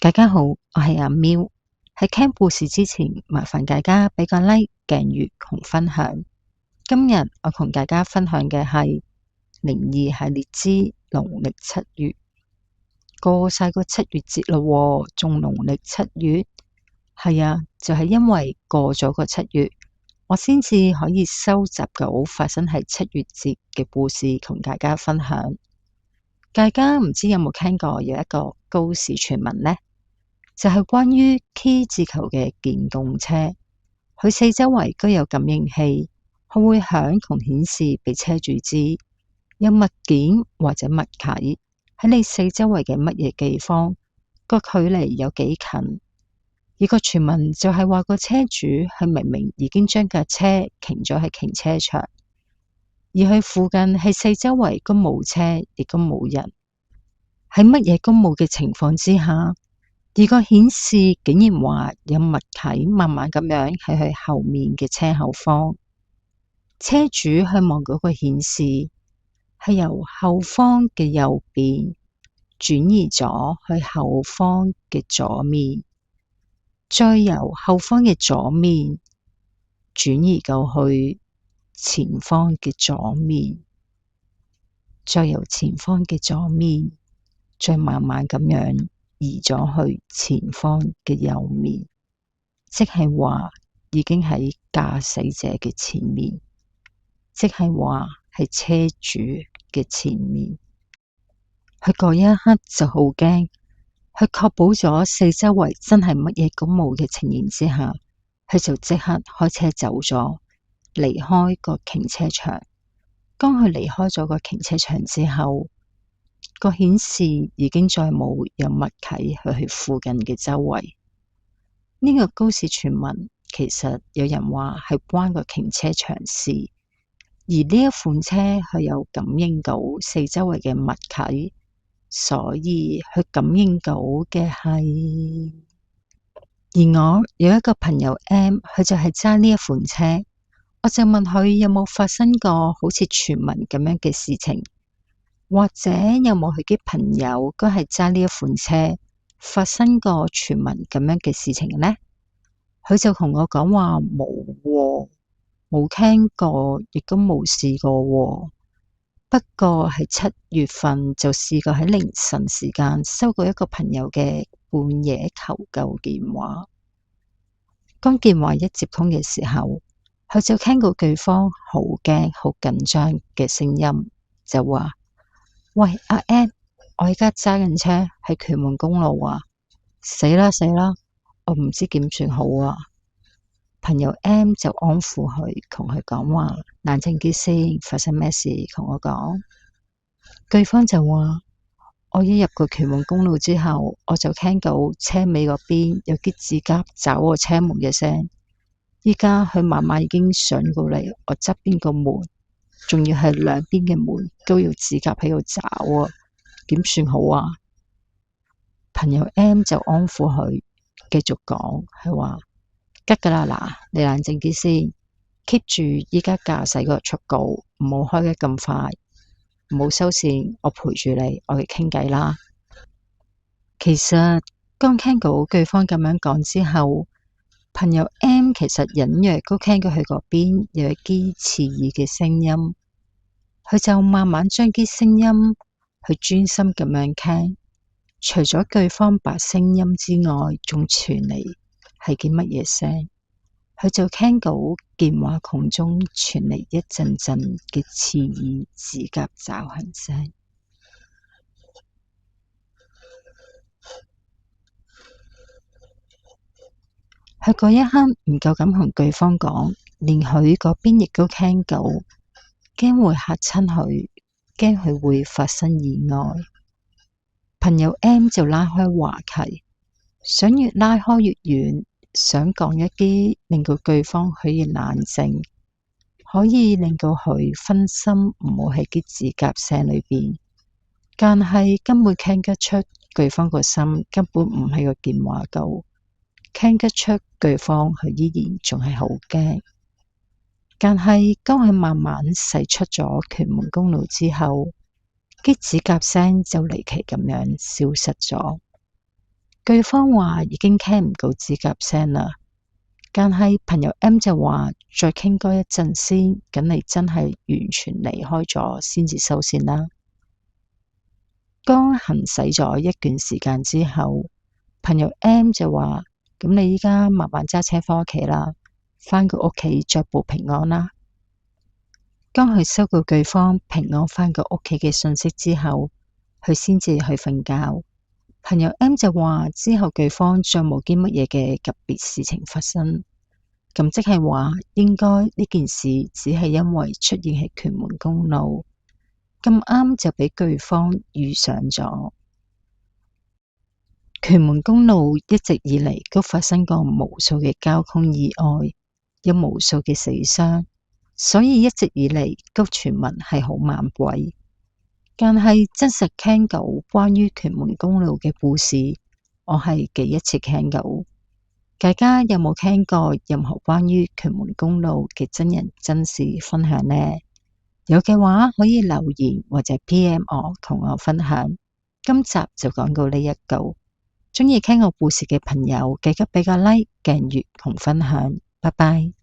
大家好，我係阿喵。喺聽故事之前，麻煩大家俾個 like、訂閱同分享。今日我同大家分享嘅係靈異系列之農曆七月。過晒個七月節咯，仲農曆七月？係啊，就係因為過咗個七月，我先至可以收集到發生喺七月節嘅故事同大家分享。大家唔知有冇聽過有一個都市傳聞呢？就係關於 K 字頭嘅電動車，佢四周圍都有感應器，佢會響同顯示俾車主知有物件或者物體喺你四周圍嘅乜嘢地方，個距離有幾近。而個傳聞就係話個車主佢明明已經將架車停咗喺停車場，而佢附近係四周圍都冇車，亦都冇人。喺乜嘢都冇嘅情況之下，而個顯示竟然話有物體慢慢咁樣喺佢後面嘅車後方，車主去望嗰個顯示係由後方嘅右邊轉移咗去後方嘅左面，再由後方嘅左面轉移到去前方嘅左面，再由前方嘅左面再慢慢咁樣移咗去前方嘅右面，即係話已經喺駕駛者嘅前面，即係話係車主嘅前面。佢嗰一刻就好驚，佢確保咗四周圍真係乜嘢都冇嘅情形之下，佢就即刻開車走咗，離開個停車場。當佢離開咗個停車場之後，個顯示已經再冇有物體去附近嘅周圍。呢個都市傳聞其實有人話係關個停車場事，而呢一款車佢有感應到四周圍嘅物體，所以佢感應到嘅係。而我有一個朋友 M， 佢就係揸呢一款車，我就問佢有冇發生過好似傳聞咁樣嘅事情。或者有冇佢啲朋友都係揸呢一款車發生過傳聞咁樣嘅事情呢？佢就同我講話冇，冇聽過，亦都冇試過。不過係7月份就試過喺凌晨時間收過一個朋友嘅半夜求救電話。當電話一接通嘅時候，佢就聽到對方好驚、好緊張嘅聲音，就話：喂，阿 M， 我而家揸緊車喺屯門公路啊！死啦死啦，我唔知點算好啊！朋友 M 就安撫佢，同佢講話冷靜啲先，發生咩事同我講。對方就話：我一入過屯門公路之後，我就聽到車尾嗰邊有啲指甲找我車門嘅聲。依家佢慢慢已經上過嚟我側邊個門。仲要係兩邊嘅門都要指甲喺度找啊，點算好啊？朋友 M 就安撫佢，繼續講，係話得噶啦，嗱，你冷靜啲先 ，keep 住依家駕駛個速度，唔好開得咁快，唔好收線，我陪住你，我哋傾偈啦。其實剛聽到對方咁樣講之後，朋友 M 其實隱約都聽到佢嗰邊有一啲刺耳嘅聲音，佢就慢慢將啲聲音去專心咁樣聽，除咗對方把聲音之外，仲傳嚟係啲乜嘢聲？佢就聽到電話孔中傳嚟一陣陣嘅刺耳指甲爪痕聲。佢嗰一刻唔夠膽同對方講，連佢嗰邊亦都聽到，驚會嚇親佢，驚佢會發生意外。朋友 M 就拉開話題，想越拉開越遠，想講一啲令到對方可以冷靜，可以令到佢分心，唔好喺啲指甲聲裏邊。但係根本聽得出對方個心根本唔喺個電話度。聽得出對方佢依然仲係好驚，但係當佢慢慢駛出咗屯門公路之後，啲指甲聲就離奇咁樣消失咗。對方話已經傾唔到指甲聲啦，但係朋友 M 就話再傾多一陣先，咁你真係完全離開咗先至收線啦。當行駛咗一段時間之後，朋友 M 就話：咁你依家慢慢揸車返屋企啦，返個屋企再報平安啦。當佢收到對方平安返個屋企嘅信息之後，佢先至去瞓覺。朋友 M 就話之後對方再冇啲乜嘢嘅特別事情發生，咁即係話應該呢件事只係因為出現喺屯門公路，咁啱就俾對方遇上咗。屯門公路一直以嚟都發生過無數嘅交通意外，有無數嘅死傷，所以一直以嚟都傳聞係好猛鬼。但係真實聽到關於屯門公路嘅故事，我係第一次聽到。大家有冇聽過任何關於屯門公路嘅真人真事分享呢？有嘅話可以留言或者 PM 我同我分享。今集就講到呢一度，鍾意聽我故事嘅朋友記得畀個 like、訂閱同分享。拜拜。